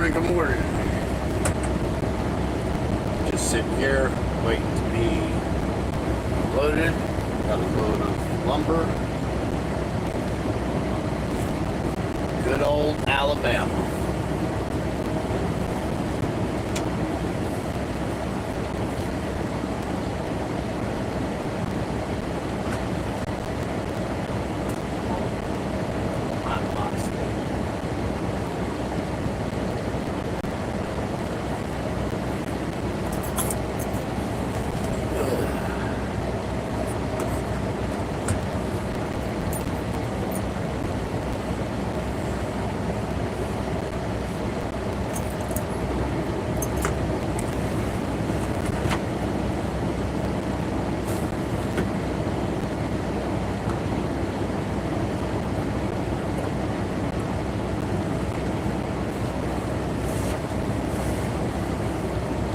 morning, good morning. Just sitting here waiting to be loaded. Got a load of lumber. Good old Alabama.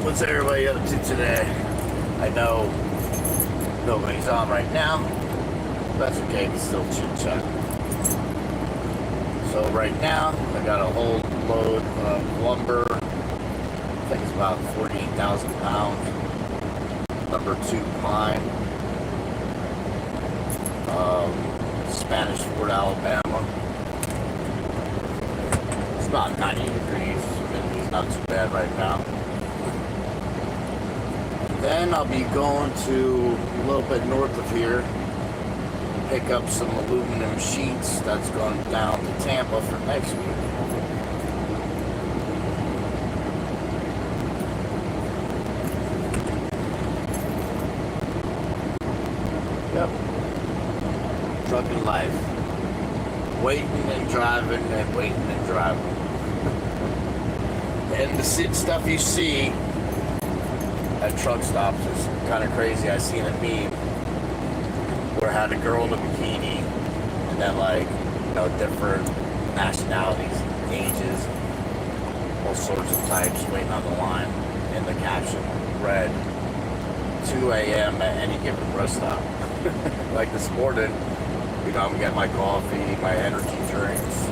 What's everybody up to today? I know nobody's on right now. That's okay, we can still chit chat. So right now, I got a whole load of lumber. I think it's about 48,000 pounds. Number 2 pine. Spanish Fort, Alabama. It's about 90 degrees. It's not too bad right now. Then I'll be going to a little bit north of here, pick up some aluminum sheets. That's going down to Tampa for next week. Yep. Trucking life. Waiting and driving and waiting and driving. And the stuff you see at truck stops is kind of crazy. I seen a meme where it had a girl in a bikini and then different nationalities, ages, all sorts of types waiting on the line. And the caption read 2 a.m. at any given rest stop. Like this morning, I'm getting my coffee, my energy drinks,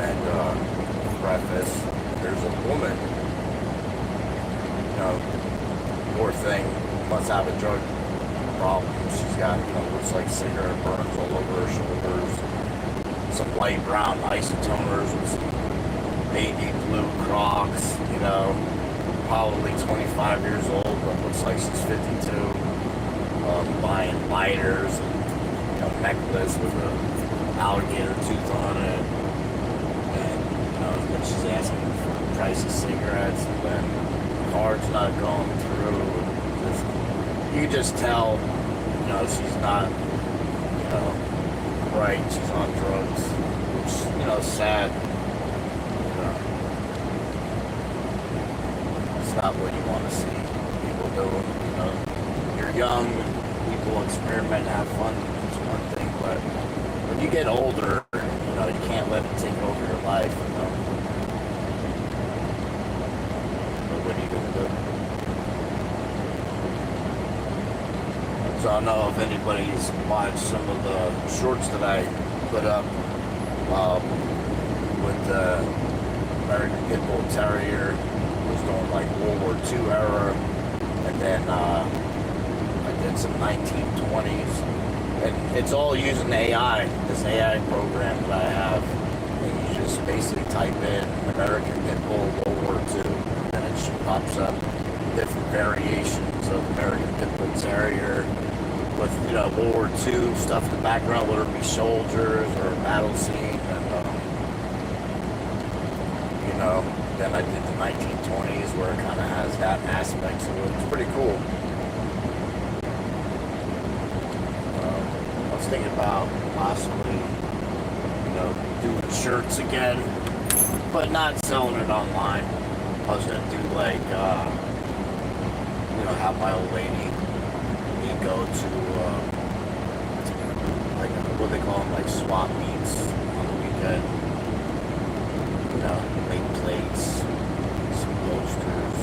and breakfast. There's a woman, poor thing, must have a drug problem. She's got, looks like cigarette burns all over her shoulders. Some light brown isotoners with some baby blue Crocs, probably 25 years old, but looks like she's 52. Buying lighters, and necklace with an alligator tooth on it. And, then she's asking for the price of cigarettes, and then card's not going through. You can just tell, she's not, right. She's on drugs, which, sad. It's not what you want to see people doing. You're young, people experiment, have fun. It's one thing, but when you get older, you can't let it take over your life. What are you gonna do? So I don't know if anybody's watched some of the shorts that I put up with the American Pit Bull Terrier. It was going like World War II era, and then I did some 1920s, and it's all using AI. This AI program that I have, and you just basically type in American Pit Bull World War II. It pops up different variations of American Pit Bull Terrier with World War II stuff in the background, whether it be soldiers or a battle scene, and then I did the 1920s where it kind of has that aspect, so it's pretty cool. I was thinking about possibly doing shirts again, but not selling it online. I was gonna do have my old lady go to what they call them, swap meets on the weekend. Make plates, some posters,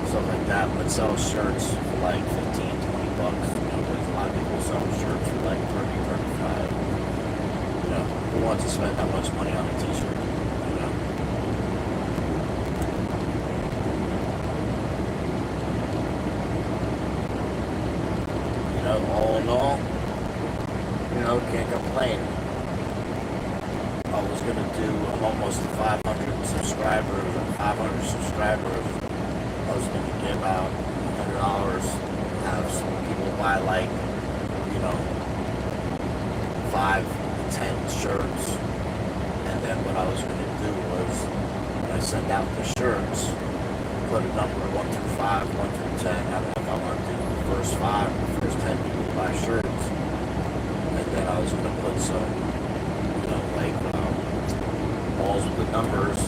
stuff like that. But sell shirts for like $15-20. There's a lot of people selling shirts for like $30-35. Who wants to spend that much money on a t-shirt? in all, can't complain. I was gonna do, I'm almost to 500 subscribers, or 500 subscribers. I was gonna give out $100, have some people buy like, 5 to 10 shirts. And then what I was gonna do was, when I send out the shirts, put a number 1 through 5, 1 through 10. I don't know if I want to do the first 5, the first 10 people buy shirts. And then I was gonna put some, balls with the numbers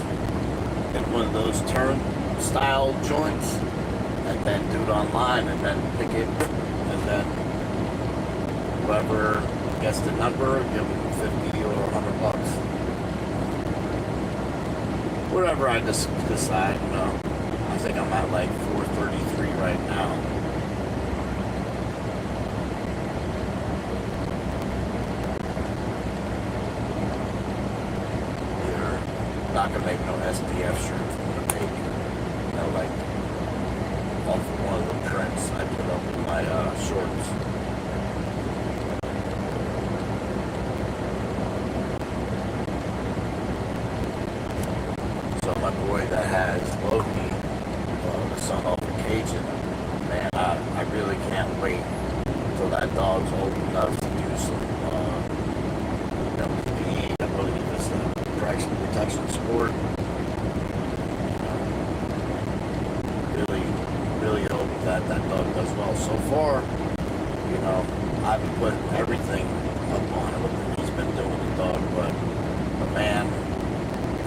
in one of those turnstile joints, and then do it online, and then pick it, and then whoever gets the number, give them 50 or $100. Whatever I decide, I think I'm at like 433 right now. Not gonna make no SDF shirts. I'm gonna make, like off of one of the prints I put up in my shorts. So my boy that has Loki, the son of a Cajun, man, I really can't wait until that dog's old enough to do some, PE. I really need this protection sport. Really hope that dog does well. So far, I've put everything up on it, what he's been doing with the dog, but the man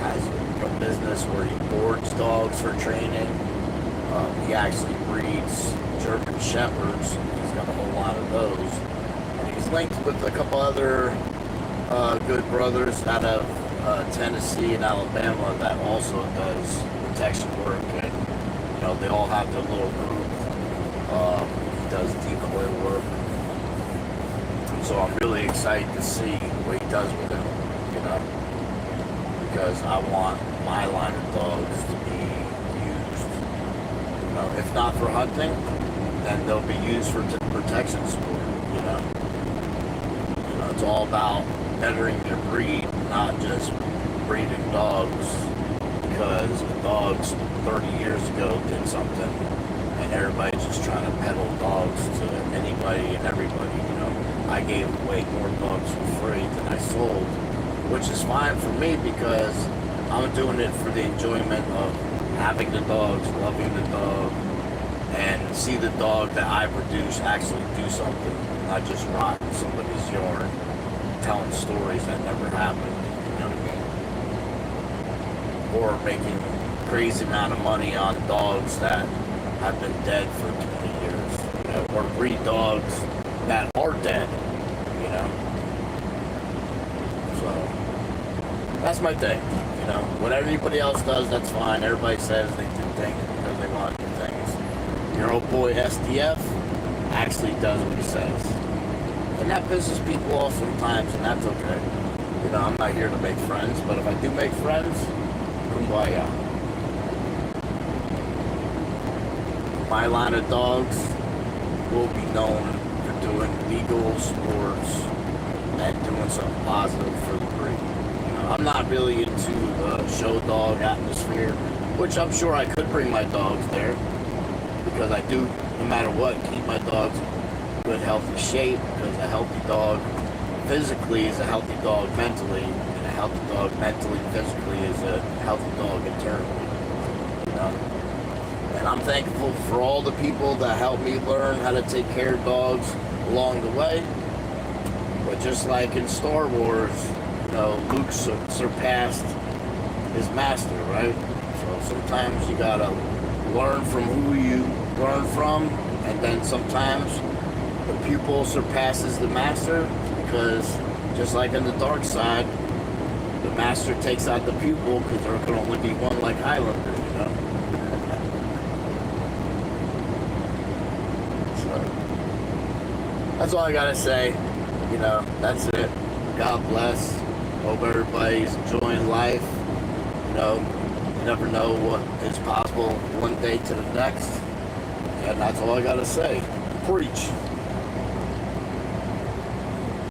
has a business where he boards dogs for training. He actually breeds German Shepherds. He's got a whole lot of those. And he's linked with a couple other good brothers out of Tennessee and Alabama that also does protection work, and they all have their little group. He does decoy work, so I'm really excited to see what he does with him, because I want my line of dogs to be used, if not for hunting, then they'll be used for protection sport. It's all about bettering your breed, not just breeding dogs because the dogs 30 years ago did something and everybody's just trying to peddle dogs to anybody and everybody. I gave away more dogs for free than I sold, which is fine for me because I'm doing it for the enjoyment of having the dogs, loving the dog, and see the dog that I produce actually do something, not just rot in somebody's yard telling stories that never happened, or making crazy amount of money on dogs that have been dead for 20 years, or breed dogs that are dead, So that's my thing, What everybody else does, that's fine. Everybody says they do things because they want to do things. Your old boy SDF actually does what he says. And that pisses people off sometimes, and that's okay. I'm not here to make friends, but if I do make friends, kumbaya. My line of dogs will be known for doing legal sports and doing something positive for the breed. I'm not really into the show dog atmosphere, which I'm sure I could bring my dogs there, because I do, no matter what, keep my dogs good, healthy shape, because a healthy dog physically is a healthy dog mentally, and a healthy dog mentally, physically is a healthy dog internally. And I'm thankful for all the people that helped me learn how to take care of dogs along the way. But just like in Star Wars, Luke surpassed his master, right? So sometimes you gotta learn from who you learn from, and then sometimes the pupil surpasses the master, because just like in the dark side, the master takes out the pupil because there can only be one, like Highlander, So that's all I gotta say. That's it. God bless. Hope everybody's enjoying life. You never know what is possible one day to the next. And that's all I gotta say. Preach.